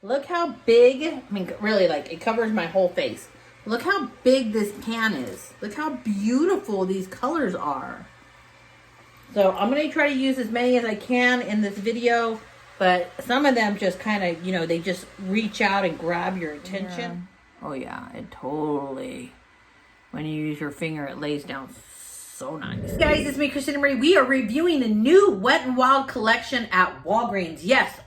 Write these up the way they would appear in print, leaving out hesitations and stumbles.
Look how big, I mean, really, like, it covers my whole face. Look how big this pan is. Look how beautiful these colors are. So I'm going to try to use as many as I can in this video, but some of them just kind of, you know, they just reach out and grab your attention. Yeah. Oh yeah, it totally, when you use your finger, it lays down so nice. Hey guys, it's me, Christina Marie. We are reviewing the new Wet n Wild collection at Walgreens. Yes,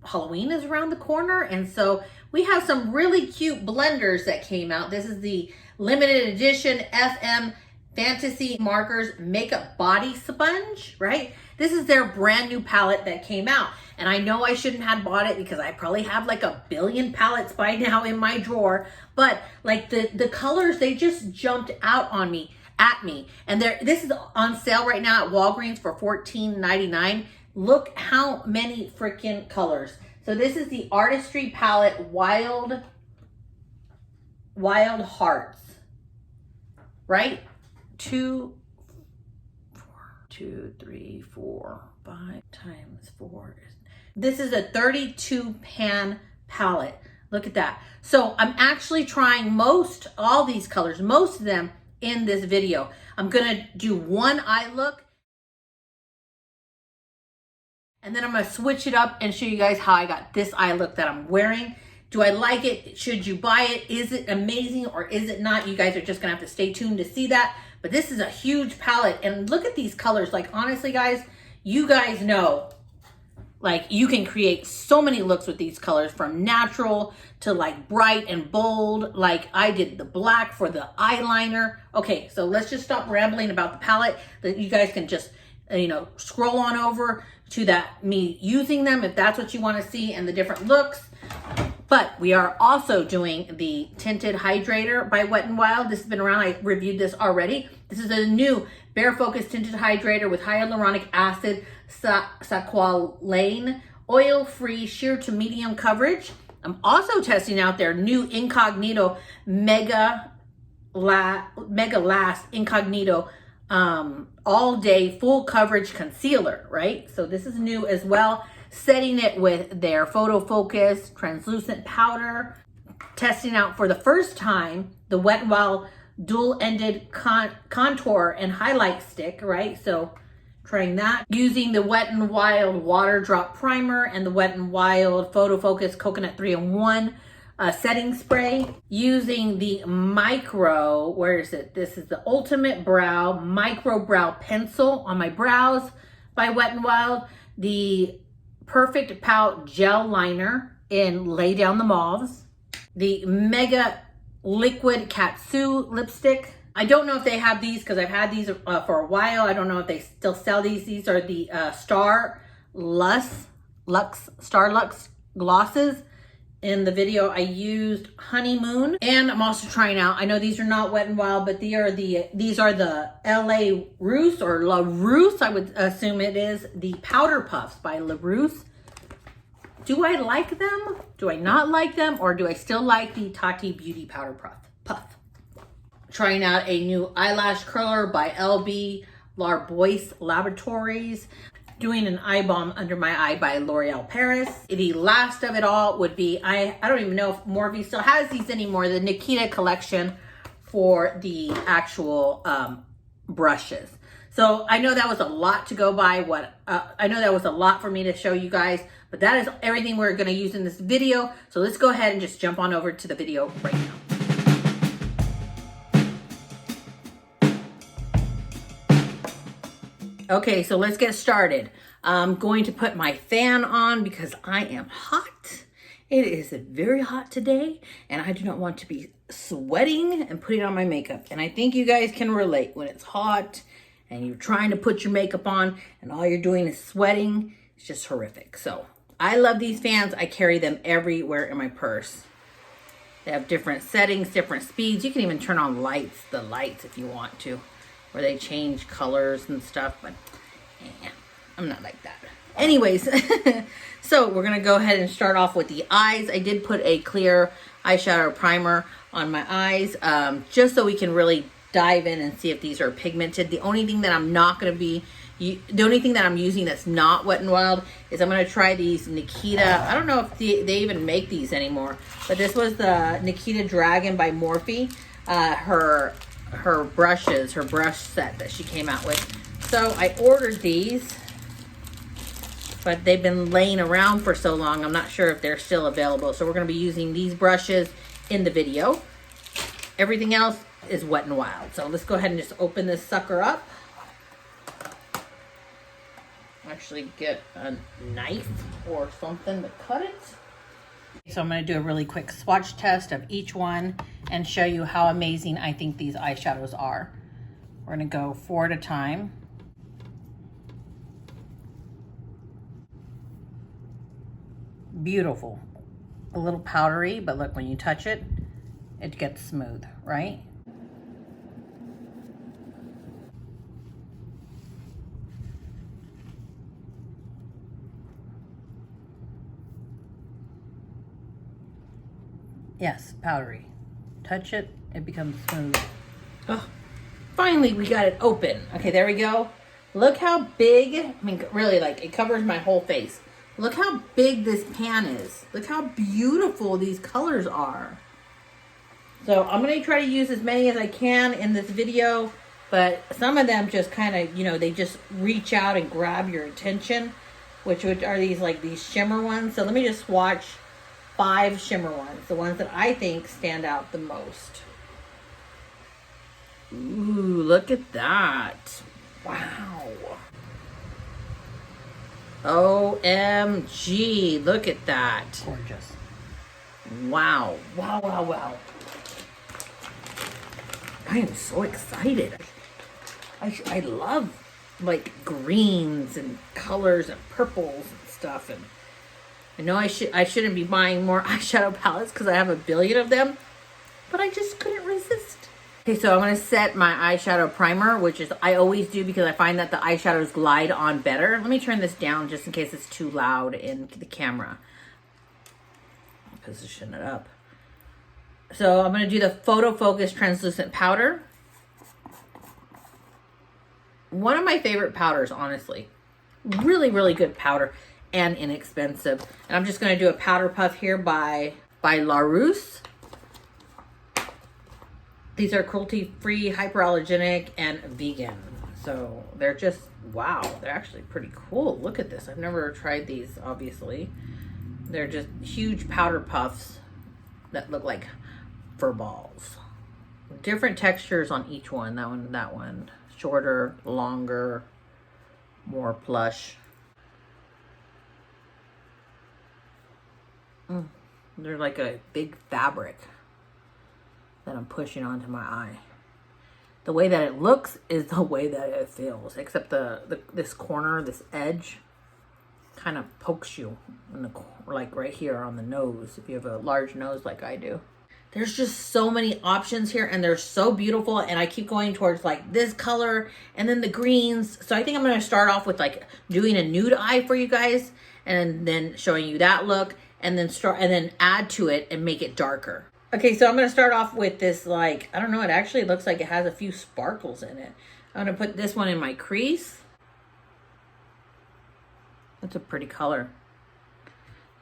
Halloween is around the corner, and so we have some really cute blenders that came out. This is the limited edition FM Fantasy Markers Makeup Body Sponge, right? This is their brand new palette that came out. And I know I shouldn't have bought it because I probably have like a billion palettes by now in my drawer. But like the colors, they just jumped out on me, at me. And this is on sale right now at Walgreens for $14.99. Look how many freaking colors. So this is the Artistry palette Wild Hearts, right? 2, 3, 4, 5 times 4. This is a 32 pan palette. Look at that. So I'm actually trying all these colors, most of them in this video. I'm gonna do one eye look, and then I'm gonna switch it up and show you guys how I got this eye look that I'm wearing. Do I like it? Should you buy it? Is it amazing or is it not? You guys are just gonna have to stay tuned to see that. But this is a huge palette, and look at these colors. Like, honestly, guys, you guys know, like, you can create so many looks with these colors, from natural to like bright and bold. Like I did the black for the eyeliner. Okay, so let's just stop rambling about the palette. That you guys can just, you know, scroll on over to me using them if that's what you want to see, and the different looks. But we are also doing the Tinted Hydrator by Wet n Wild. This has been around. I reviewed this already. This is a new Bare Focus Tinted Hydrator with hyaluronic acid, squalane, oil-free, sheer to medium coverage. I'm also testing out their new Incognito Megalash Incognito all-day full coverage concealer, right? So this is new as well. Setting it with their Photo Focus translucent powder. Testing out for the first time the Wet n Wild dual-ended contour and highlight stick, right? So trying that. Using the Wet n Wild water drop primer and the Wet n Wild Photo Focus coconut 3-in-1 setting spray. Using the micro, where is it? This is the Ultimate Brow Micro Brow Pencil on my brows by Wet n Wild. The Perfect Pout Gel Liner in Lay Down the Mauves. The Mega Liquid Katsu Lipstick. I don't know if they have these because I've had these for a while. I don't know if they still sell these. These are the Starlux glosses. In the video, I used Honeymoon, and I'm also trying out, I know these are not Wet n Wild, but these are the LA Rousse, or La Rousse, I would assume it is, the Powder Puffs by La Rousse. Do I like them? Do I not like them? Or do I still like the Tati Beauty Powder Puff? Trying out a new eyelash curler by LB Larbois Laboratories. Doing an eye balm under my eye by L'Oreal Paris. The last of it all would be, I don't even know if Morphe still has these anymore, the Nikita collection for the actual brushes. So I know that was a lot to go by. I know that was a lot for me to show you guys, but that is everything we're gonna use in this video. So let's go ahead and just jump on over to the video right now. Okay, so let's get started. I'm going to put my fan on because I am hot. It is very hot today, and I do not want to be sweating and putting on my makeup. And I think you guys can relate when it's hot and you're trying to put your makeup on and all you're doing is sweating. It's just horrific. So I love these fans. I carry them everywhere in my purse. They have different settings, different speeds. You can even turn on the lights if you want to, where they change colors and stuff, but I'm not like that. Anyways, so we're gonna go ahead and start off with the eyes. I did put a clear eyeshadow primer on my eyes, just so we can really dive in and see if these are pigmented. The only thing that I'm not gonna be The only thing that I'm using that's not Wet n Wild is I'm going to try these Nikita. I don't know if they even make these anymore, but this was the Nikita Dragon by Morphe. Her brushes, her brush set that she came out with. So I ordered these, but they've been laying around for so long, I'm not sure if they're still available. So we're going to be using these brushes in the video. Everything else is Wet n Wild. So let's go ahead and just open this sucker up. Actually get a knife or something to cut it. So I'm going to do a really quick swatch test of each one and show you how amazing I think these eyeshadows are. We're going to go 4 at a time. Beautiful. A little powdery, but look, when you touch it, it gets smooth, right? Yes, powdery. Touch it, it becomes smooth. Oh, finally we got it open. Okay, there we go. Look how big, I mean, really, like, it covers my whole face. Look how big this pan is. Look how beautiful these colors are. So I'm going to try to use as many as I can in this video, but some of them just kind of, you know, they just reach out and grab your attention, which are these, like, these shimmer ones. So let me just swatch 5 shimmer ones, the ones that I think stand out the most. Ooh, look at that. Wow. OMG, look at that. Gorgeous. Wow, wow, wow, wow. I am so excited. I love, like, greens and colors and purples and stuff. And I know I shouldn't be buying more eyeshadow palettes because I have a billion of them, but I just couldn't resist. Okay, so I'm going to set my eyeshadow primer, which is I always do because I find that the eyeshadows glide on better. Let me turn this down just in case it's too loud in the camera. I'll position it up. So I'm going to do the Photo Focus Translucent Powder. One of my favorite powders, honestly. Really, really good powder and inexpensive. And I'm just going to do a powder puff here by LaRousse. These are cruelty-free, hyperallergenic, and vegan. So they're just, wow, they're actually pretty cool. Look at this. I've never tried these, obviously. They're just huge powder puffs that look like fur balls. Different textures on each one. That one. Shorter, longer, more plush. They're like a big fabric that I'm pushing onto my eye. The way that it looks is the way that it feels, except this corner, this edge, kind of pokes you in the, like right here on the nose, if you have a large nose like I do. There's just so many options here, and they're so beautiful, and I keep going towards like this color and then the greens. So I think I'm going to start off with like doing a nude eye for you guys, and then showing you that look, and then add to it and make it darker. Okay, so I'm going to start off with this, like, I don't know, it actually looks like it has a few sparkles in it. I'm going to put this one in my crease. That's a pretty color.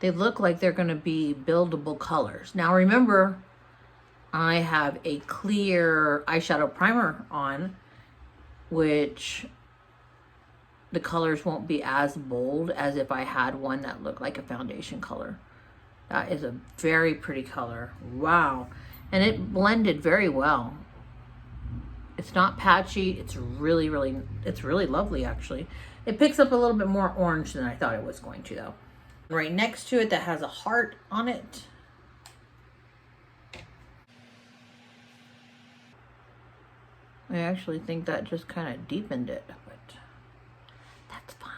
They look like they're going to be buildable colors. Now remember, I have a clear eyeshadow primer on, which the colors won't be as bold as if I had one that looked like a foundation color. That is a very pretty color. Wow. And it blended very well. It's not patchy. It's really lovely, actually. It picks up a little bit more orange than I thought it was going to, though. Right next to it, that has a heart on it. I actually think that just kind of deepened it, but that's fine.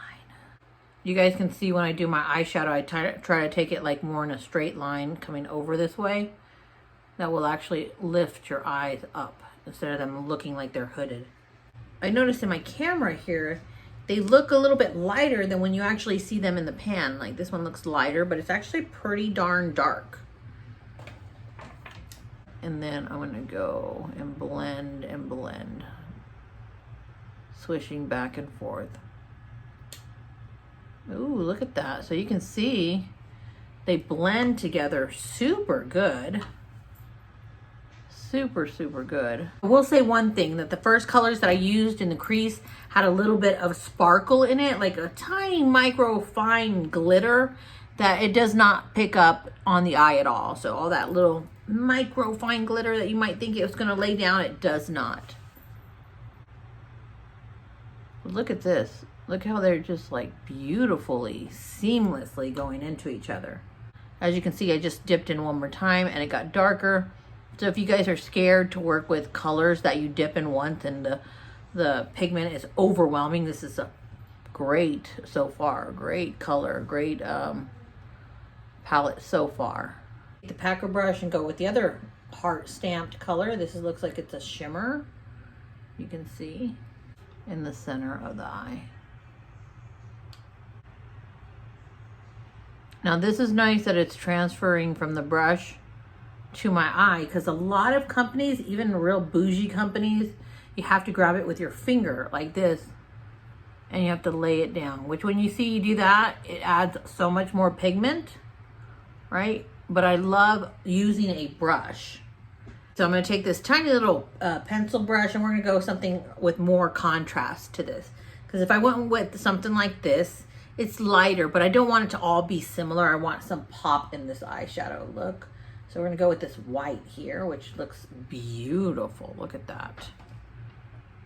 You guys can see when I do my eyeshadow, I try to take it like more in a straight line coming over this way. That will actually lift your eyes up instead of them looking like they're hooded. I noticed in my camera here, they look a little bit lighter than when you actually see them in the pan. Like this one looks lighter, but it's actually pretty darn dark. And then I'm gonna go and blend, swishing back and forth. Ooh, look at that. So you can see they blend together super good. Super, super good. I will say one thing, that the first colors that I used in the crease had a little bit of sparkle in it, like a tiny micro fine glitter that it does not pick up on the eye at all. So all that little micro fine glitter that you might think it was gonna lay down, it does not. Look at this. Look how they're just like beautifully, seamlessly going into each other. As you can see, I just dipped in one more time and it got darker. So if you guys are scared to work with colors that you dip in once and the pigment is overwhelming, this is a great so far. Great color, great palette so far. Take the packer brush and go with the other heart stamped color. This looks like it's a shimmer. You can see in the center of the eye. Now this is nice that it's transferring from the brush to my eye, because a lot of companies, even real bougie companies, you have to grab it with your finger like this and you have to lay it down, which when you see you do that, it adds so much more pigment, right? But I love using a brush. So I'm going to take this tiny little pencil brush and we're going to go something with more contrast to this, because if I went with something like this, it's lighter, but I don't want it to all be similar. I want some pop in this eyeshadow look. So we're gonna go with this white here, which looks beautiful. Look at that.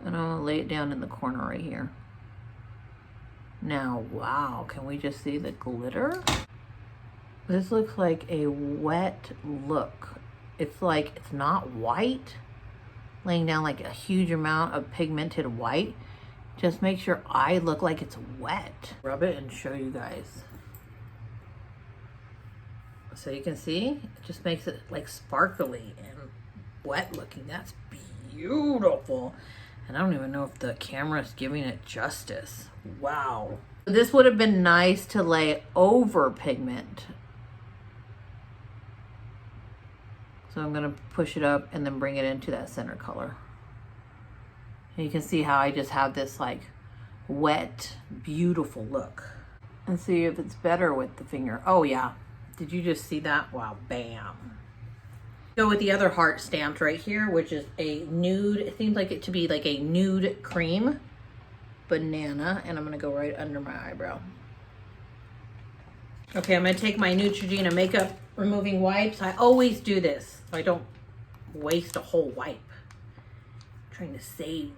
And I'll lay it down in the corner right here. Now, wow, can we just see the glitter? This looks like a wet look. It's like, it's not white, laying down like a huge amount of pigmented white. Just makes your eye look like it's wet. Rub it and show you guys. So you can see, it just makes it like sparkly and wet looking. That's beautiful. And I don't even know if the camera is giving it justice. Wow. This would have been nice to lay over pigment. So I'm gonna push it up and then bring it into that center color. And you can see how I just have this like wet, beautiful look. And see if it's better with the finger. Oh yeah, did you just see that? Wow, bam. Go with the other heart stamped right here, which is a nude, it seems like it to be like a nude cream banana. And I'm gonna go right under my eyebrow. Okay, I'm gonna take my Neutrogena makeup removing wipes. I always do this, so I don't waste a whole wipe. Trying to save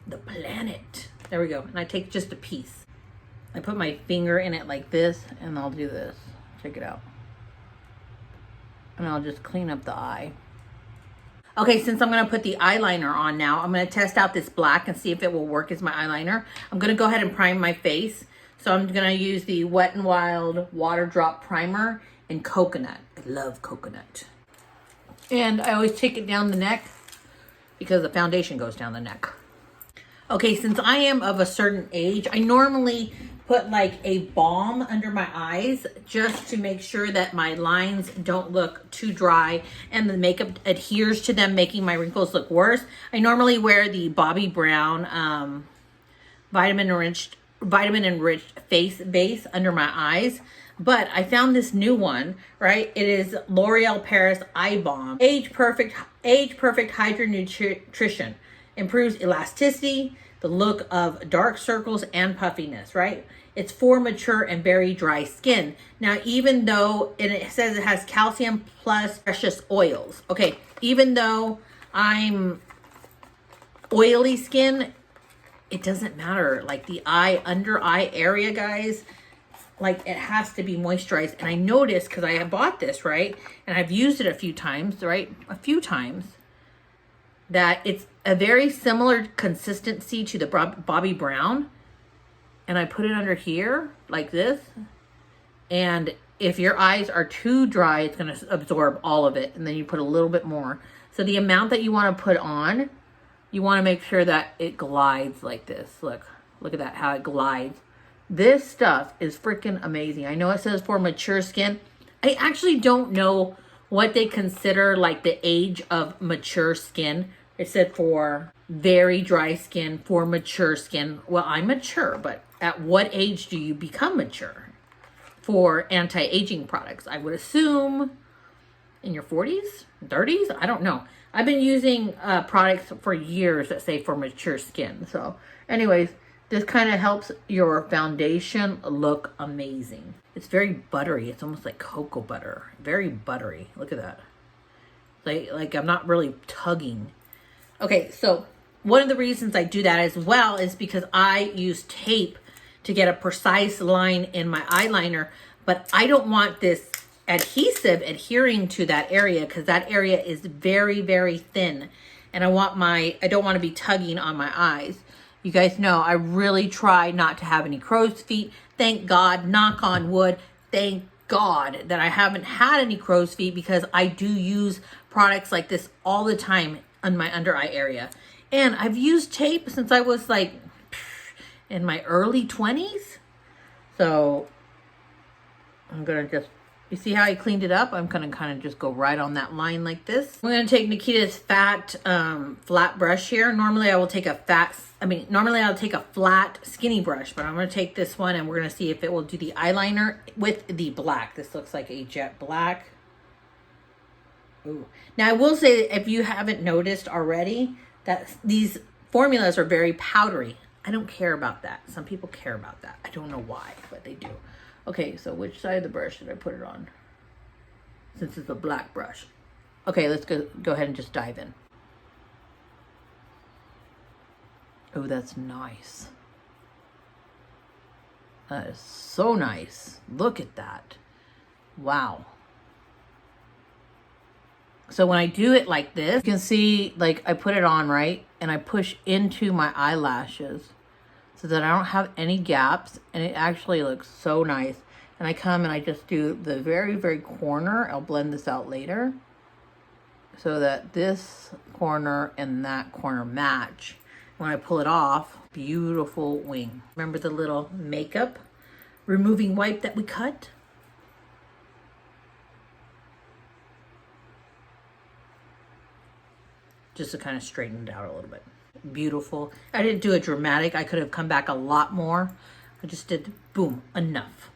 the planet. There we go. And I take just a piece. I put my finger in it like this and I'll do this. Check it out. And I'll just clean up the eye. Okay, since I'm gonna put the eyeliner on now, I'm gonna test out this black and see if it will work as my eyeliner. I'm gonna go ahead and prime my face. So I'm gonna use the Wet n Wild Water Drop Primer in Coconut. I love coconut. And I always take it down the neck because the foundation goes down the neck. Okay, since I am of a certain age, I normally put like a balm under my eyes just to make sure that my lines don't look too dry and the makeup adheres to them, making my wrinkles look worse. I normally wear the Bobbi Brown vitamin enriched face base under my eyes. But I found this new one, right? It is L'Oreal Paris Eye Balm. Age Perfect Hydra-Nutrition. Improves elasticity, the look of dark circles and puffiness, right? It's for mature and very dry skin. Now, even though it says it has calcium plus precious oils. Okay, even though I'm oily skin, it doesn't matter. Like the under eye area, guys, like it has to be moisturized. And I noticed, because I bought this, right? And I've used it a few times, right? A few times. That it's a very similar consistency to the Bobbi Brown. And I put it under here like this. And if your eyes are too dry, it's going to absorb all of it. And then you put a little bit more. So the amount that you want to put on, you want to make sure that it glides like this. Look at that, how it glides. This stuff is freaking amazing. I know it says for mature skin. I actually don't know what they consider like the age of mature skin. It said for very dry skin, for mature skin. Well, I'm mature, but at what age do you become mature for anti-aging products? I would assume in your 40s, 30s, I don't know. I've been using products for years that say for mature skin. So anyways, this kind of helps your foundation look amazing. It's very buttery. It's almost like cocoa butter. Very buttery. Look at that. Like I'm not really tugging. Okay, so one of the reasons I do that as well is because I use tape to get a precise line in my eyeliner, but I don't want this adhesive adhering to that area because that area is very, very thin. And I don't want to be tugging on my eyes. You guys know I really try not to have any crow's feet. Thank God, knock on wood, thank God that I haven't had any crow's feet because I do use products like this all the time on my under eye area. And I've used tape since I was like in my early 20s. So I'm gonna just, you see how I cleaned it up? I'm gonna kind of just go right on that line like this. I'm gonna take Nikita's fat flat brush here. Normally I'll take a flat skinny brush, but I'm gonna take this one and we're gonna see if it will do the eyeliner with the black. This looks like a jet black. Ooh. Now I will say that if you haven't noticed already, that these formulas are very powdery. I don't care about that. Some people care about that. I don't know why, but they do. Okay, so which side of the brush should I put it on? Since it's a black brush. Okay, let's go ahead and just dive in. Oh, that's nice. That is so nice. Look at that. Wow. So when I do it like this, you can see like I put it on, right? And I push into my eyelashes so that I don't have any gaps, and it actually looks so nice. And I come and I just do the very, very corner. I'll blend this out later so that this corner and that corner match. When I pull it off, beautiful wing. Remember the little makeup removing wipe that we cut? Just to kind of straighten it out a little bit. Beautiful. I didn't do it dramatic. I could have come back a lot more. I just did, boom, enough.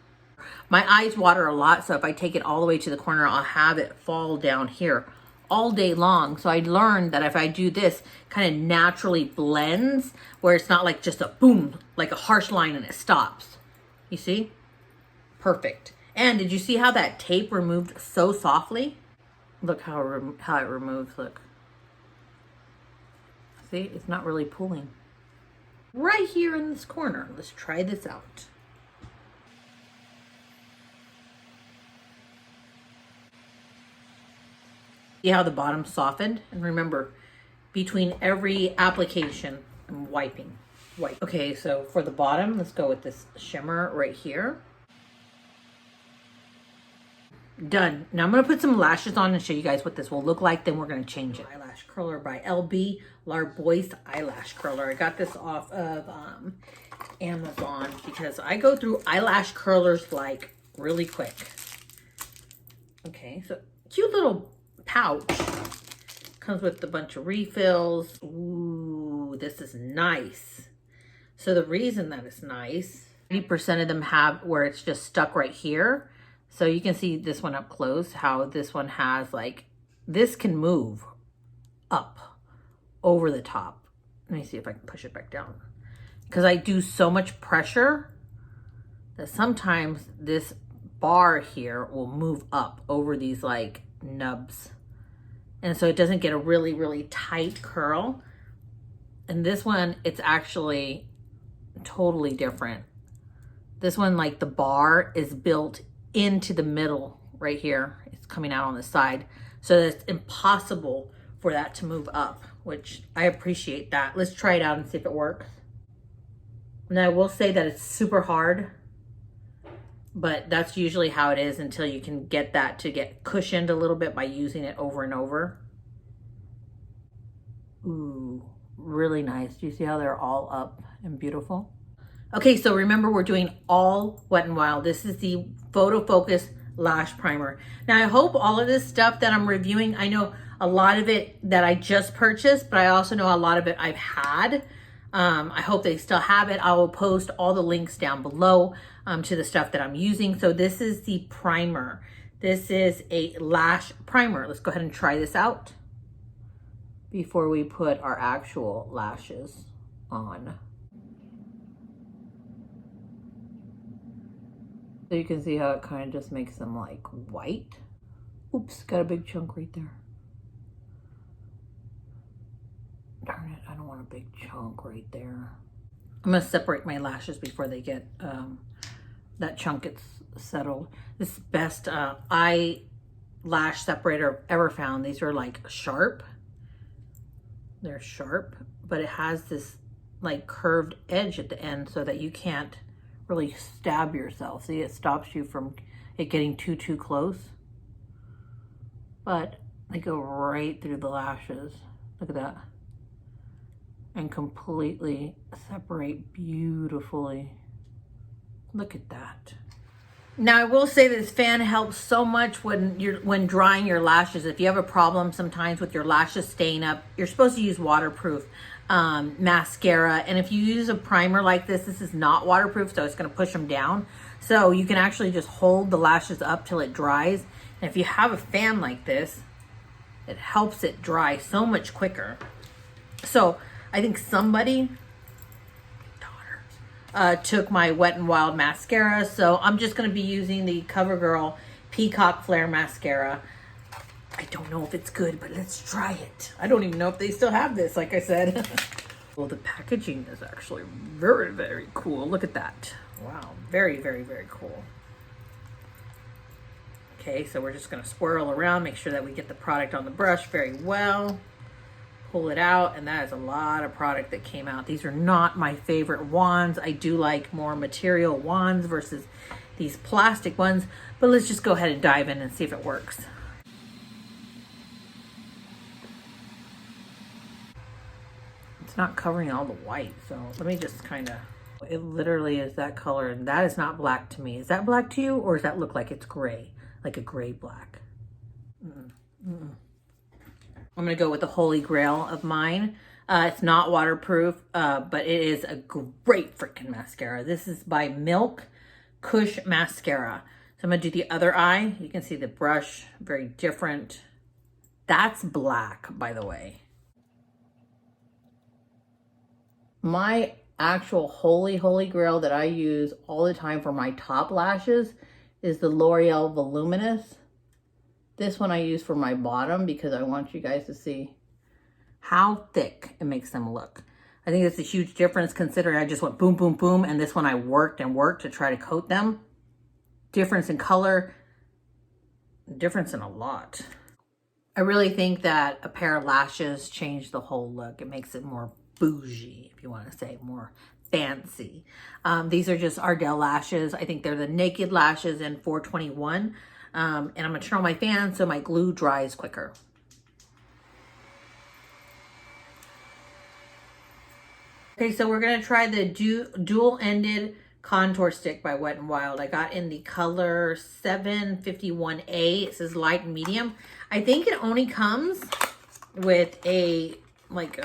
My eyes water a lot, so if I take it all the way to the corner, I'll have it fall down here all day long. So I learned that if I do this, kind of naturally blends, where it's not like just a boom, like a harsh line and it stops. You see? Perfect. And did you see how that tape removed so softly? Look how it removes, look. See, it's not really pulling. Right here in this corner. Let's try this out. See how the bottom softened? And remember, between every application, I'm wiping. Wipe. Okay, so for the bottom, let's go with this shimmer right here. Done. Now I'm going to put some lashes on and show you guys what this will look like. Then we're going to change it. Eyelash Curler by LB Larbois Eyelash Curler. I got this off of Amazon because I go through eyelash curlers like really quick. Okay, so cute little pouch. Comes with a bunch of refills. Ooh, this is nice. So the reason that it's nice, 80% of them have where it's just stuck right here. So you can see this one up close, how this one has like, this can move up over the top. Let me see if I can push it back down. Because I do so much pressure that sometimes this bar here will move up over these like nubs. And so it doesn't get a really, really tight curl. And this one, it's actually totally different. This one, like the bar is built into the middle right here. It's coming out on the side. So that it's impossible for that to move up, which I appreciate that. Let's try it out and see if it works. And I will say that it's super hard, but that's usually how it is until you can get that to get cushioned a little bit by using it over and over. Ooh, really nice. Do you see how they're all up and beautiful? Okay, so remember we're doing all Wet n Wild. This is the Photo Focus Lash Primer. Now I hope all of this stuff that I'm reviewing, I know a lot of it that I just purchased, but I also know a lot of it I've had. I hope they still have it. I will post all the links down below to the stuff that I'm using. So this is the primer. This is a lash primer. Let's go ahead and try this out before we put our actual lashes on. So you can see how it kind of just makes them like white. Oops, got a big chunk right there. Darn it, I don't want a big chunk right there. I'm gonna separate my lashes before they get, that chunk gets settled. This is the best eyelash separator I've ever found. These are like sharp. They're sharp, but it has this like curved edge at the end so that you can't really stab yourself. See, it stops you from it getting too close. But they go right through the lashes. Look at that. And completely separate beautifully. Look at that. Now I will say this fan helps so much when drying your lashes. If you have a problem sometimes with your lashes staying up, you're supposed to use waterproof mascara. And if you use a primer like this is not waterproof, so it's gonna push them down. So you can actually just hold the lashes up till it dries. And if you have a fan like this, it helps it dry so much quicker. So I think somebody, took my Wet n Wild mascara. So I'm just going to be using the CoverGirl Peacock Flare mascara. I don't know if it's good, but let's try it. I don't even know if they still have this, like I said. Well, the packaging is actually very cool. Look at that. Wow, very cool. Okay, so we're just going to swirl around, make sure that we get the product on the brush very well. Pull it out, and that is a lot of product that came out. These are not my favorite wands. I do like more material wands versus these plastic ones, but let's just go ahead and dive in and see if it works. It's not covering all the white, so let me just kind of, it literally is that color, and that is not black to me. Is that black to you, or does that look like it's gray? Like a gray black? I'm gonna go with the holy grail of mine. It's not waterproof, but it is a great freaking mascara. This is by Milk Kush Mascara. So I'm gonna do the other eye. You can see the brush, very different. That's black, by the way. My actual holy grail that I use all the time for my top lashes is the L'Oreal Voluminous. This one I use for my bottom because I want you guys to see how thick it makes them look. I think it's a huge difference considering I just went boom, boom, boom, and this one I worked to try to coat them. Difference in color, difference in a lot. I really think that a pair of lashes change the whole look. It makes it more bougie, if you want to say, more fancy. These are just Ardell lashes. I think they're the Naked Lashes in 421. And I'm going to turn on my fan so my glue dries quicker. Okay, so we're going to try the dual-ended contour stick by Wet n Wild. I got in the color 751A. It says light and medium. I think it only comes with a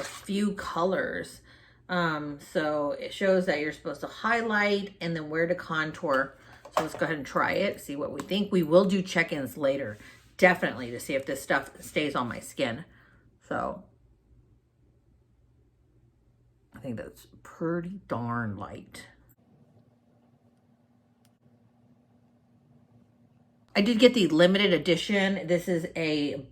few colors. So it shows that you're supposed to highlight and then where to contour. So let's go ahead and try it, see what we think. We will do check-ins later, definitely, to see if this stuff stays on my skin. So I think that's pretty darn light. I did get the limited edition. This is a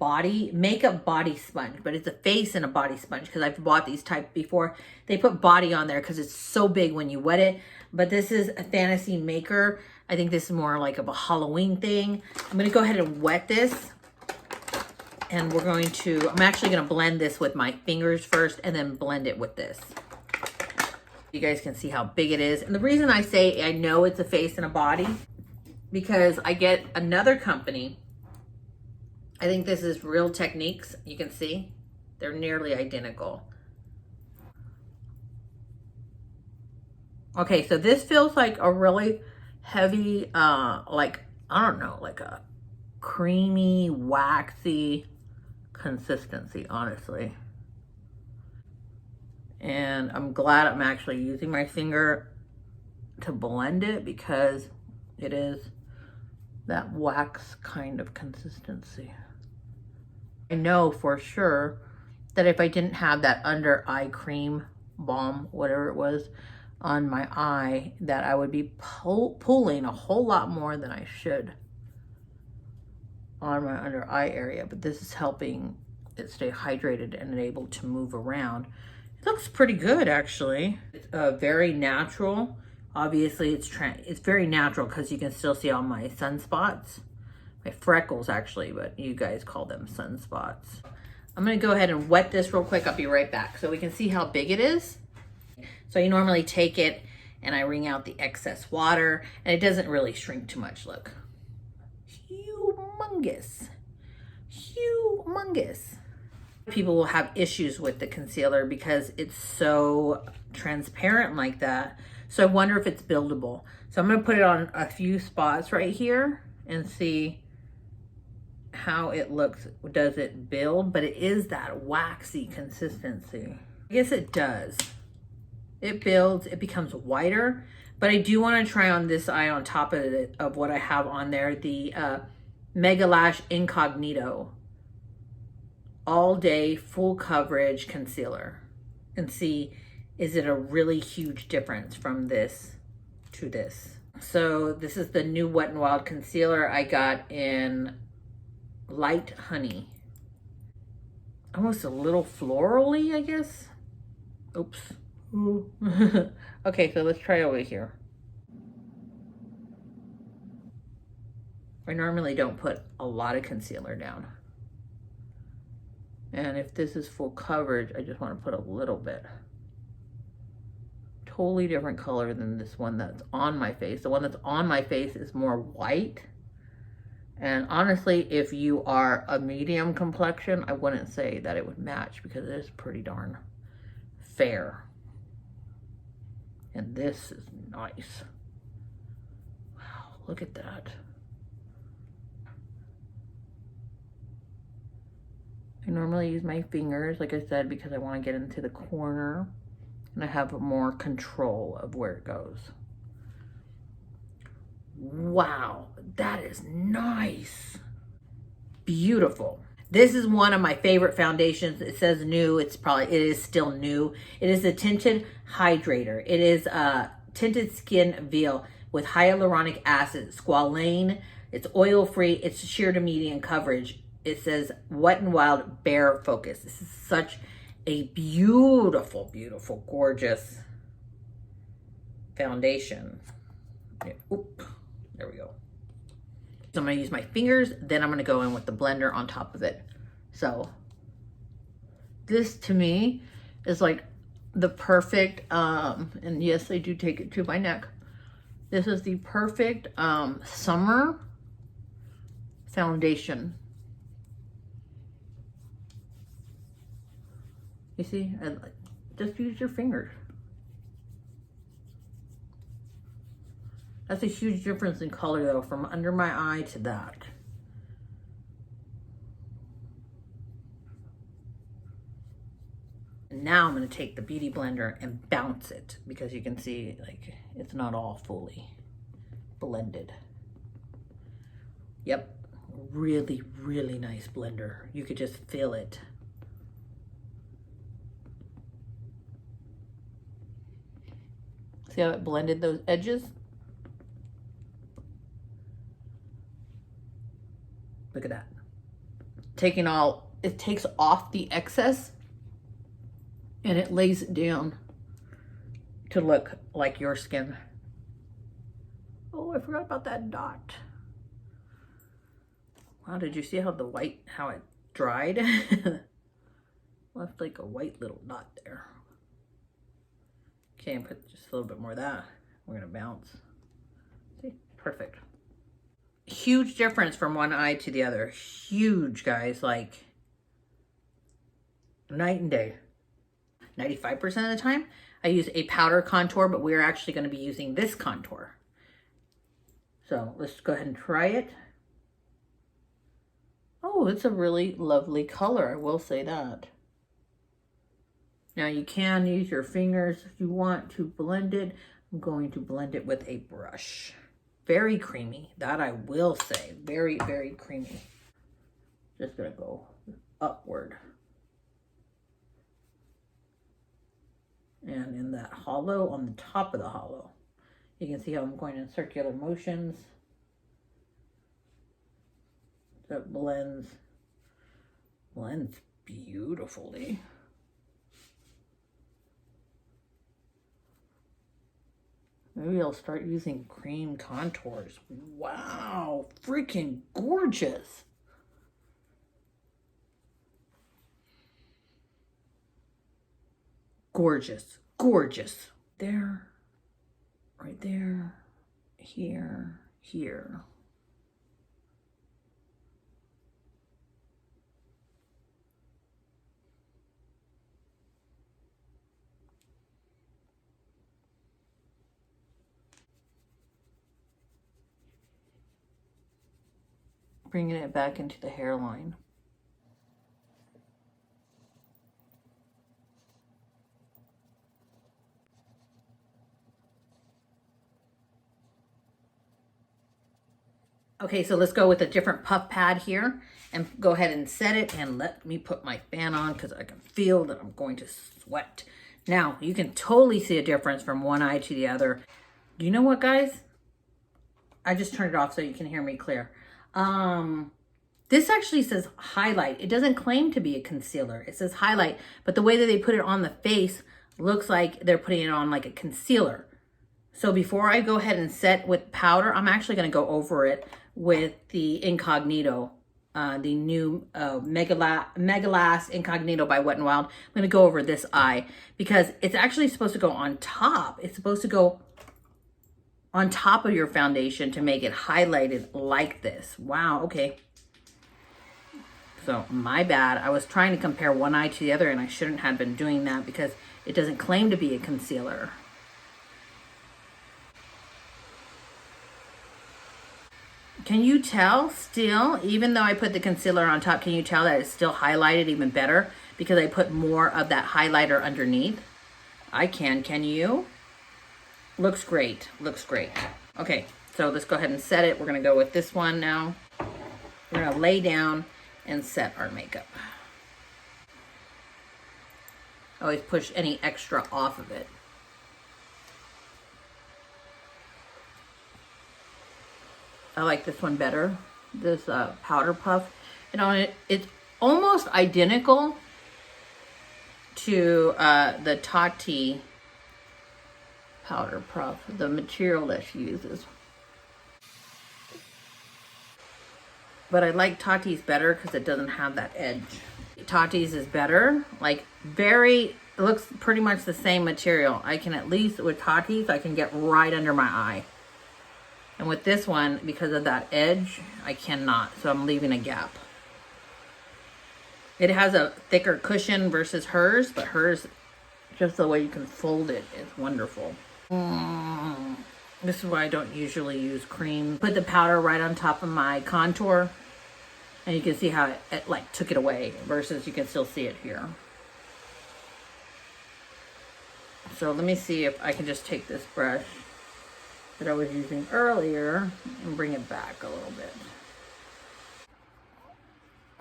makeup body sponge, but it's a face and a body sponge because I've bought these type before. They put body on there because it's so big when you wet it. But this is a Fantasy Maker. I think this is more like of a Halloween thing. I'm going to go ahead and wet this. And I'm actually going to blend this with my fingers first and then blend it with this. You guys can see how big it is. And the reason I say I know it's a face and a body, because I get another company. I think this is Real Techniques. You can see they're nearly identical. Okay, so this feels like a really heavy, I don't know, like a creamy, waxy consistency, honestly. And I'm glad I'm actually using my finger to blend it because it is that wax kind of consistency. I know for sure that if I didn't have that under eye cream balm, whatever it was, on my eye, that I would be pulling a whole lot more than I should on my under eye area. But this is helping it stay hydrated and able to move around. It looks pretty good, actually. It's very natural. Obviously, it's very natural because you can still see all my sunspots. My freckles, actually, but you guys call them sunspots. I'm going to go ahead and wet this real quick. I'll be right back so we can see how big it is. So you normally take it and I wring out the excess water, and it doesn't really shrink too much. Look. Humongous. Humongous. People will have issues with the concealer because it's so transparent like that. So I wonder if it's buildable. So I'm going to put it on a few spots right here and see how it looks. Does it build? But it is that waxy consistency. I guess it does. It builds, it becomes whiter, but I do want to try on this eye on top of it, of what I have on there, the Megalash Incognito all day full coverage concealer, and see, is it a really huge difference from this to this? So this is the new Wet n Wild concealer I got in Light Honey. Almost a little florally, I guess. Oops. Okay, so let's try over here. I normally don't put a lot of concealer down. And if this is full coverage, I just want to put a little bit. Totally different color than this one that's on my face. The one that's on my face is more white. And honestly, if you are a medium complexion, I wouldn't say that it would match because it is pretty darn fair. And this is nice. Wow, look at that. I normally use my fingers, like I said, because I want to get into the corner and I have more control of where it goes. Wow, that is nice. Beautiful. This is one of my favorite foundations. It says new. It is still new. It is the Tinted Hydrator. It is a tinted skin veil with hyaluronic acid, squalane. It's oil-free. It's sheer to medium coverage. It says Wet n Wild Bare Focus. This is such a beautiful, beautiful, gorgeous foundation. Yeah, oop, there we go. So I'm going to use my fingers, then I'm going to go in with the blender on top of it. So this to me is like the perfect, and yes, I do take it to my neck. This is the perfect summer foundation. You see, and just use your fingers. That's a huge difference in color though, from under my eye to that. And now I'm going to take the Beauty Blender and bounce it because you can see like it's not all fully blended. Yep, really, really nice blender. You could just feel it. See how it blended those edges? Look at that. It takes off the excess and it lays it down to look like your skin. Oh, I forgot about that dot. Wow, did you see how the white, how it dried? Left like a white little dot there. Okay, and put just a little bit more of that. We're gonna bounce. See, perfect. Huge difference from one eye to the other. Huge, guys, like night and day. 95% of the time, I use a powder contour, but we're actually going to be using this contour. So let's go ahead and try it. Oh, it's a really lovely color, I will say that. Now you can use your fingers if you want to blend it. I'm going to blend it with a brush. Very creamy, that I will say. Very, very creamy. Just gonna go upward. And in that hollow, on the top of the hollow, you can see how I'm going in circular motions. So it blends beautifully. Maybe I'll start using cream contours. Wow, freaking gorgeous. Gorgeous, gorgeous. There, right there, here, here. Bringing it back into the hairline. Okay, so let's go with a different puff pad here and go ahead and set it, and let me put my fan on because I can feel that I'm going to sweat. Now, you can totally see a difference from one eye to the other. You know what, guys? I just turned it off so you can hear me clear. This actually says highlight. It doesn't claim to be a concealer. It says highlight, but the way that they put it on the face looks like they're putting it on like a concealer. So before I go ahead and set with powder, I'm actually going to go over it with the Incognito, the new Megalash Incognito by Wet n Wild. I'm going to go over this eye because it's actually supposed to go on top. It's supposed to go on top of your foundation to make it highlighted like this. Wow, okay. So my bad. I was trying to compare one eye to the other, and I shouldn't have been doing that because it doesn't claim to be a concealer. Can you tell still, even though I put the concealer on top, can you tell that it's still highlighted even better because I put more of that highlighter underneath? I can you? Looks great, looks great. Okay, so let's go ahead and set it. We're gonna go with this one now. We're gonna lay down and set our makeup. Always push any extra off of it. I like this one better, this powder puff. You know, it's almost identical to the Tati powder puff, the material that she uses. But I like Tati's better because it doesn't have that edge. Tati's is better, like it looks pretty much the same material. I can at least, with Tati's, I can get right under my eye. And with this one, because of that edge, I cannot, so I'm leaving a gap. It has a thicker cushion versus hers, but hers, just the way you can fold it, is wonderful. This is why I don't usually use cream. Put the powder right on top of my contour, and you can see how it like took it away, versus you can still see it here. So let me see if I can just take this brush that I was using earlier and bring it back a little bit.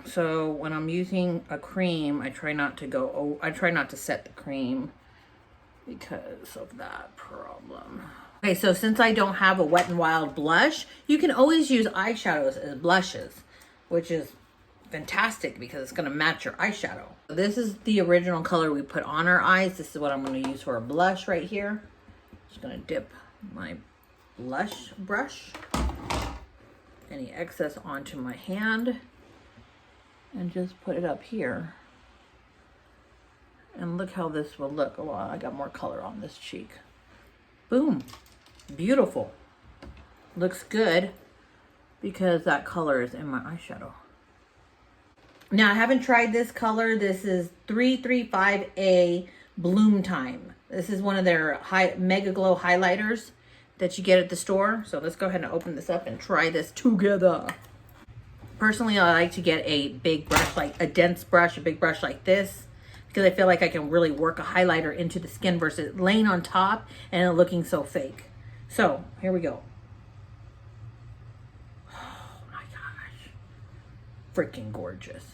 So when I'm using a cream, I try not to set the cream because of that problem. Okay, so since I don't have a Wet n Wild blush, you can always use eyeshadows as blushes, which is fantastic because it's gonna match your eyeshadow. This is the original color we put on our eyes. This is what I'm gonna use for a blush right here. Just gonna dip my blush brush, any excess onto my hand, and just put it up here. And look how this will look. Oh, I got more color on this cheek. Boom, beautiful. Looks good because that color is in my eyeshadow. Now I haven't tried this color. This is 335A Bloom Time. This is one of their Mega Glow highlighters that you get at the store. So let's go ahead and open this up and try this together. Personally, I like to get a big brush, like a dense brush, a big brush like this, because I feel like I can really work a highlighter into the skin versus laying on top and it looking so fake. So here we go. Oh my gosh. Freaking gorgeous.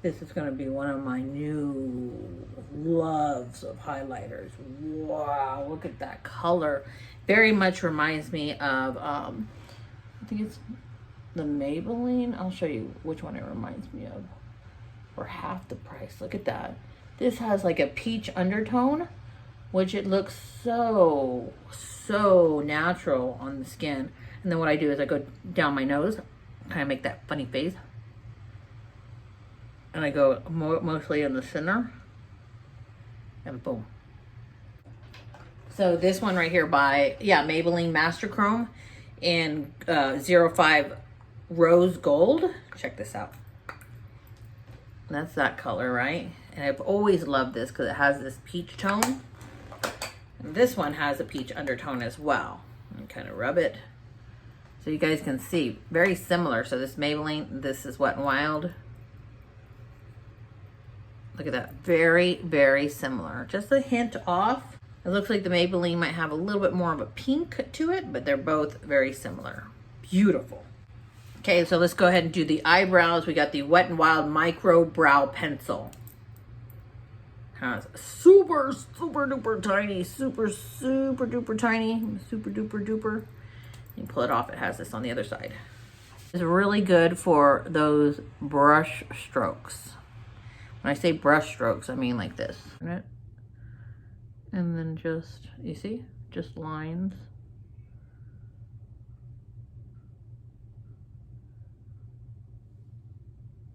This is going to be one of my new loves of highlighters. Wow, look at that color. Very much reminds me of, I think it's the Maybelline. I'll show you which one it reminds me of. For half the price. Look at that. This has like a peach undertone, which it looks so natural on the skin. And then what I do is I go down my nose, kind of make that funny face. And I go mostly in the center. And boom. So this one right here by, Maybelline Master Chrome in 05 Rose Gold. Check this out. That's that color, right? And I've always loved this because it has this peach tone. And this one has a peach undertone as well. And kind of rub it so you guys can see. Very similar. So this Maybelline, this is Wet n Wild. Look at that. Very, very similar. Just a hint off. It looks like the Maybelline might have a little bit more of a pink to it, but they're both very similar. Beautiful. Okay, so let's go ahead and do the eyebrows. We got the Wet n Wild Micro Brow Pencil. Has super duper tiny, super duper tiny, super duper duper. You pull it off, it has this on the other side. It's really good for those brush strokes. When I say brush strokes, I mean like this. And then just, you see, just lines.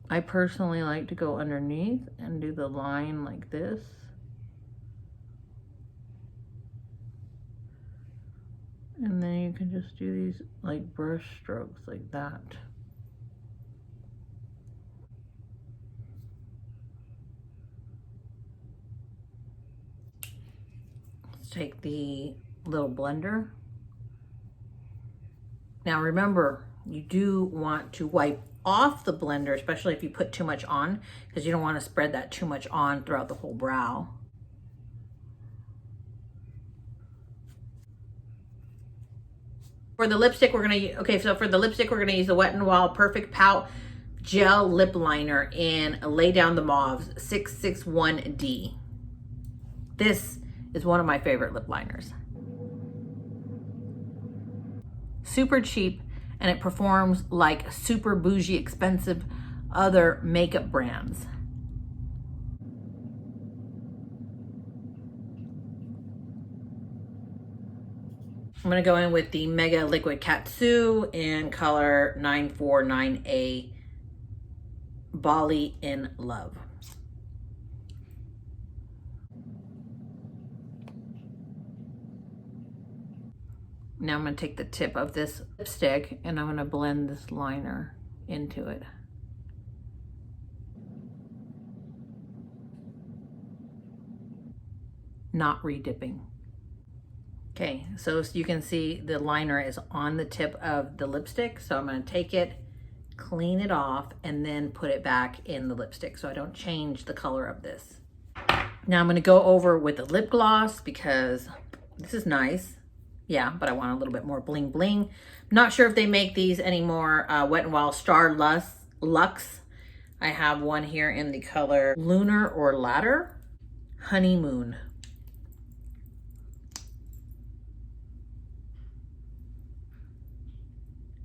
I personally like to go underneath and do the line like this. And then you can just do these like brush strokes like that. Let's take the little blender. Now remember, you do want to wipe off the blender, especially if you put too much on, because you don't want to spread that too much on throughout the whole brow. For the lipstick, we're gonna use the Wet n Wild Perfect Pout Gel Lip Liner in Lay Down the Mauves 661D. This is one of my favorite lip liners. Super cheap, and it performs like super bougie expensive other makeup brands. I'm gonna go in with the Mega Liquid Katsu in color 949A Bali in Love. Now I'm going to take the tip of this lipstick and I'm going to blend this liner into it. Not re-dipping. Okay, so you can see the liner is on the tip of the lipstick. So I'm going to take it, clean it off, and then put it back in the lipstick so I don't change the color of this. Now I'm going to go over with the lip gloss because this is nice. Yeah, but I want a little bit more bling bling. Not sure if they make these anymore. Wet n Wild Starlux Lux. I have one here in the color Lunar or Ladder Honeymoon.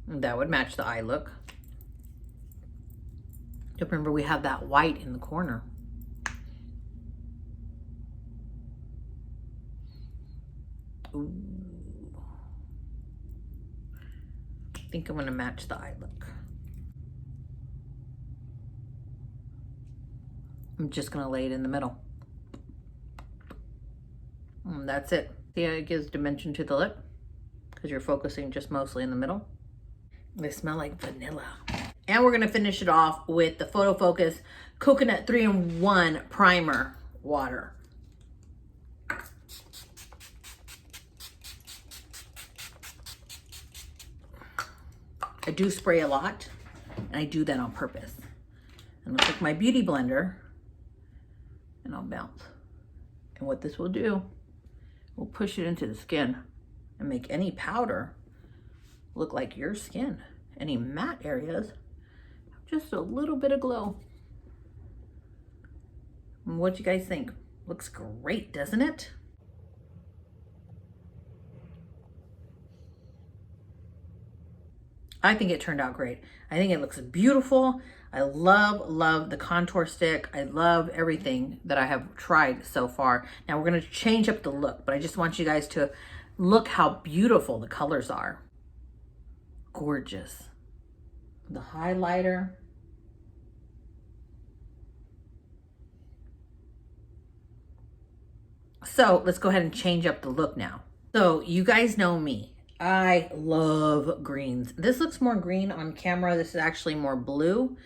That would match the eye look. Remember, we have that white in the corner. Ooh. I think I'm going to match the eye look. I'm just going to lay it in the middle. And that's it. See how it gives dimension to the lip? Because you're focusing just mostly in the middle. They smell like vanilla. And we're going to finish it off with the Photo Focus Coconut 3-in-1 Primer Water. I do spray a lot, and I do that on purpose. And I'll take my beauty blender, and I'll bounce. And what this will do, we'll push it into the skin and make any powder look like your skin. Any matte areas, just a little bit of glow. And what do you guys think? Looks great, doesn't it? I think it turned out great. I think it looks beautiful. I love the contour stick. I love everything that I have tried so far. Now we're gonna change up the look, but I just want you guys to look how beautiful the colors are. Gorgeous. The highlighter. So let's go ahead and change up the look now. So you guys know me. I love greens. This looks more green on camera. This is actually more blue.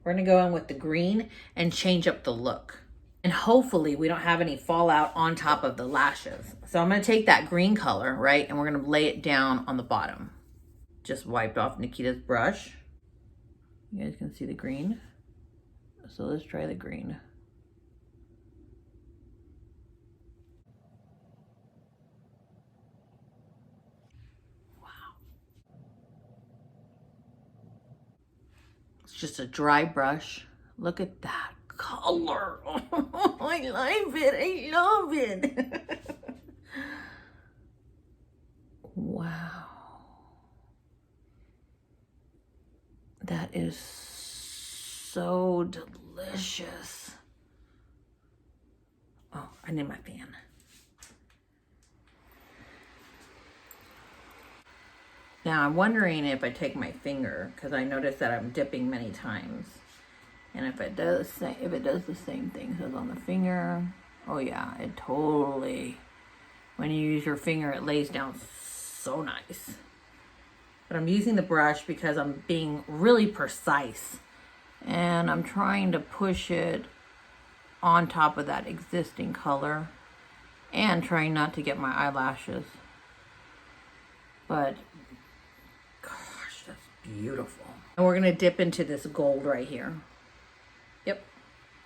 We're gonna go in with the green and change up the look. And hopefully we don't have any fallout on top of the lashes. So I'm gonna take that green color, right? And we're gonna lay it down on the bottom. Just wiped off Nikita's brush. You guys can see the green. So let's try the green. Just a dry brush. Look at that color. Oh, I love it. I love it. Wow. That is so delicious. Oh, I need my fan. Now I'm wondering if I take my finger, because I notice that I'm dipping many times. And if it does the same thing as on the finger, oh yeah, it totally, when you use your finger, it lays down so nice. But I'm using the brush because I'm being really precise. And I'm trying to push it on top of that existing color and trying not to get my eyelashes. But gosh, that's beautiful. And we're gonna dip into this gold right here. Yep.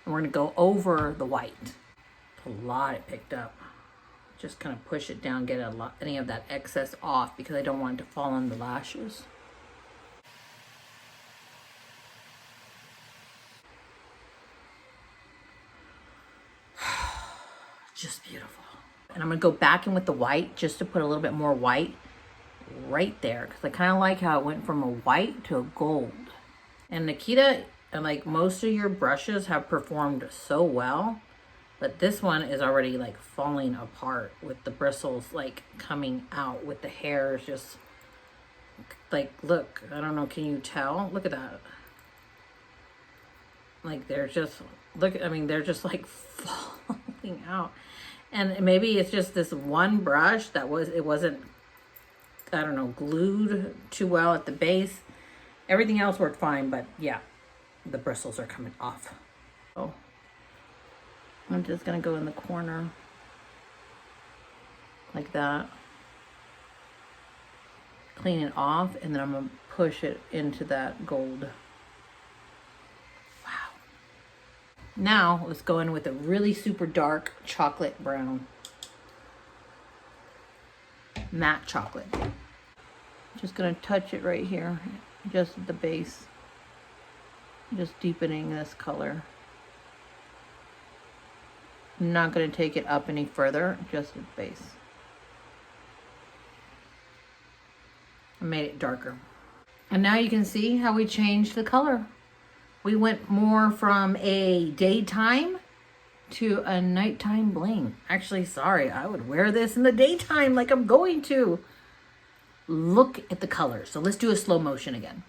And we're gonna go over the white. A lot it picked up. Just kind of push it down, get any of that excess off because I don't want it to fall on the lashes. Just beautiful. And I'm gonna go back in with the white just to put a little bit more white right there because I kind of like how it went from a white to a gold. And Nikita, like most of your brushes have performed so well, but this one is already like falling apart with the bristles like coming out with the hairs just like, look, I don't know, can you tell? Look at that. Like they're just, look, I mean, they're just like falling out. And maybe it's just this one brush that it wasn't, I don't know, glued too well at the base. Everything else worked fine, but yeah, the bristles are coming off. Oh, I'm just gonna go in the corner like that. Clean it off, and then I'm gonna push it into that gold. Wow. Now let's go in with a really super dark chocolate brown. Matte chocolate. Just gonna touch it right here, just at the base. Just deepening this color. I'm not gonna take it up any further, just at the base. I made it darker. And now you can see how we changed the color. We went more from a daytime to a nighttime bling. Actually, sorry, I would wear this in the daytime like I'm going to. Look at the color. So let's do a slow motion again.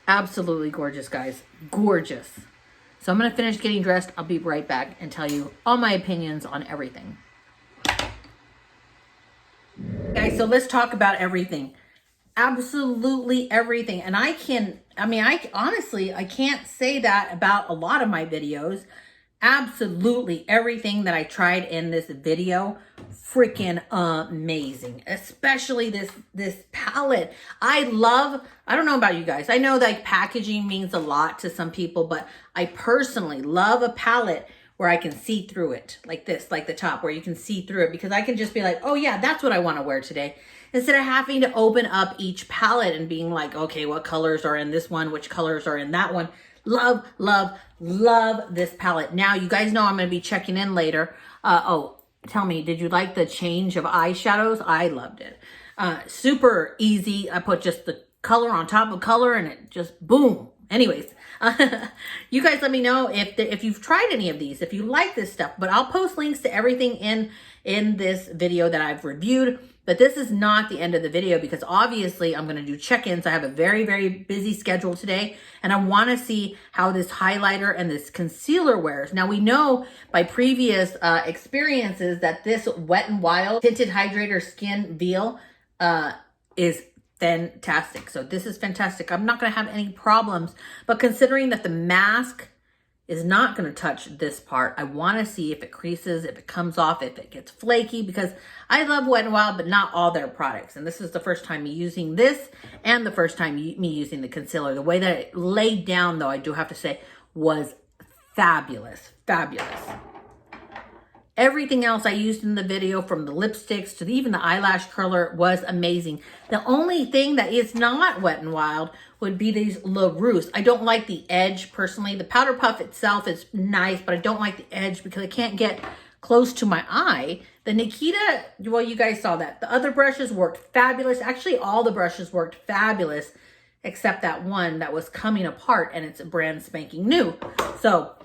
Absolutely gorgeous, guys. Gorgeous. So I'm going to finish getting dressed. I'll be right back and tell you all my opinions on everything. Guys, so let's talk about everything. absolutely everything. And I honestly, I can't say that about a lot of my videos. Absolutely everything that I tried in this video, freaking amazing. Especially this palette. I don't know about you guys. I know like packaging means a lot to some people, but I personally love a palette where I can see through it like this, like the top where you can see through it, because I can just be like, oh yeah, that's what I want to wear today. Instead of having to open up each palette and being like, okay, what colors are in this one? Which colors are in that one? Love, love, love this palette. Now, you guys know I'm going to be checking in later. Oh, tell me, did you like the change of eyeshadows? I loved it. Super easy. I put just the color on top of color and it just boom. Anyways, you guys let me know if you've tried any of these, if you like this stuff, but I'll post links to everything in this video that I've reviewed. But this is not the end of the video, because obviously I'm going to do check-ins. I have a very, very busy schedule today, and I want to see how this highlighter and this concealer wears. Now, we know by previous experiences that this Wet n Wild Tinted Hydrator Skin Veil is fantastic. So this is fantastic. I'm not going to have any problems, but considering that the mask is not going to touch this part, I want to see if it creases, if it comes off, if it gets flaky, because I love Wet n Wild, but not all their products. And this is the first time me using this and the first time me using the concealer. The way that it laid down, though, I do have to say, was fabulous. Fabulous. Everything else I used in the video, from the lipsticks to even the eyelash curler, was amazing. The only thing that is not Wet n Wild would be these LaRousse. I don't like the edge personally. The powder puff itself is nice, but I don't like the edge because I can't get close to my eye. The Nikita, well, you guys saw that. The other brushes worked fabulous. Actually, all the brushes worked fabulous, except that one that was coming apart, and it's a brand spanking new. So,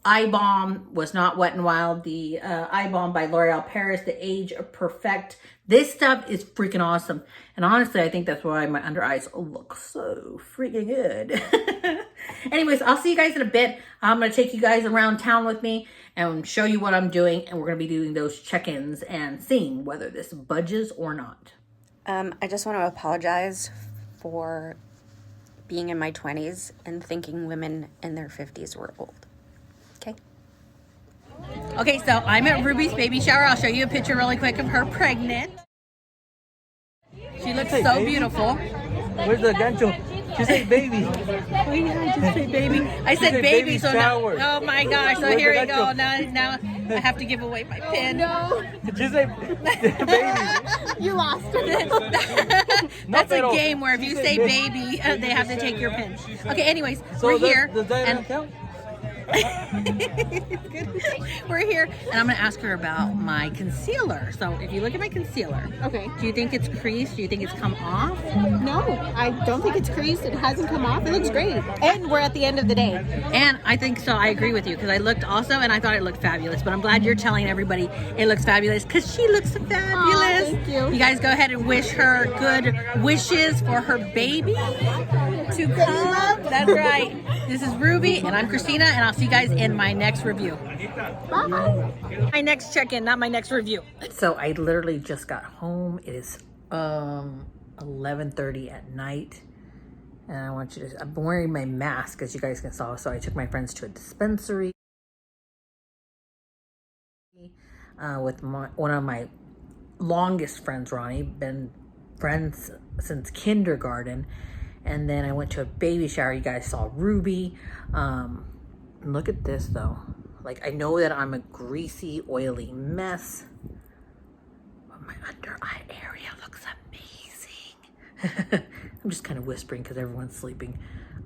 Eye Balm was not Wet n Wild. The Eye Balm by L'Oreal Paris, the Age Perfect. This stuff is freaking awesome. And honestly, I think that's why my under eyes look so freaking good. Anyways, I'll see you guys in a bit. I'm going to take you guys around town with me and show you what I'm doing. And we're going to be doing those check-ins and seeing whether this budges or not. I just want to apologize for being in my 20s and thinking women in their 50s were old. Okay. Okay, so I'm at Ruby's baby shower. I'll show you a picture really quick of her pregnant. She looks so baby. Beautiful. Where's the gancho? She said baby. Oh yeah, I just said baby. I said baby, so now, oh my gosh, so here we go. Now I have to give away my pin. No. Did you say baby? You lost it. That's a game where if you say baby, they have to take your pin. Okay, anyways, so we're here. Does that count? We're here, and I'm going to ask her about my concealer. So if you look at my concealer, okay, do you think it's creased? Do you think it's come off? No, I don't think it's creased. It hasn't come off. It looks great. And we're at the end of the day. And I think so. I agree with you, because I looked also, and I thought it looked fabulous. But I'm glad you're telling everybody it looks fabulous, because she looks fabulous. Aw, thank you. You guys go ahead and wish her good wishes for her baby to come. That's right. This is Ruby, and I'm Christina, and I'll see you guys in my next review. Bye. My next check-in, not my next review. So I literally just got home. It is 11:30 at night, and I want you to, I'm wearing my mask, as you guys can saw. So I took my friends to a dispensary with one of my longest friends, Ronnie. Been friends since kindergarten. And then I went to a baby shower. You guys saw Ruby. Look at this though. Like, I know that I'm a greasy, oily mess, but my under eye area looks amazing. I'm just kind of whispering because everyone's sleeping.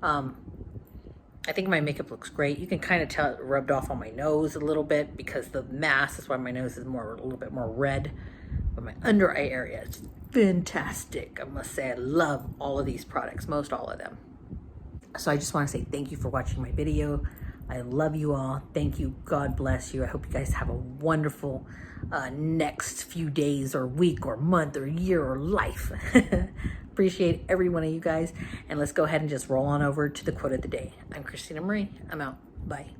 I think my makeup looks great. You can kind of tell it rubbed off on my nose a little bit because the mask is why my nose is a little bit more red. But my under eye area is fantastic. I must say I love all of these products, most all of them. So I just want to say thank you for watching my video. I love you all. Thank you. God bless you. I hope you guys have a wonderful next few days or week or month or year or life. Appreciate every one of you guys. And let's go ahead and just roll on over to the quote of the day. I'm Christina Marie. I'm out. Bye.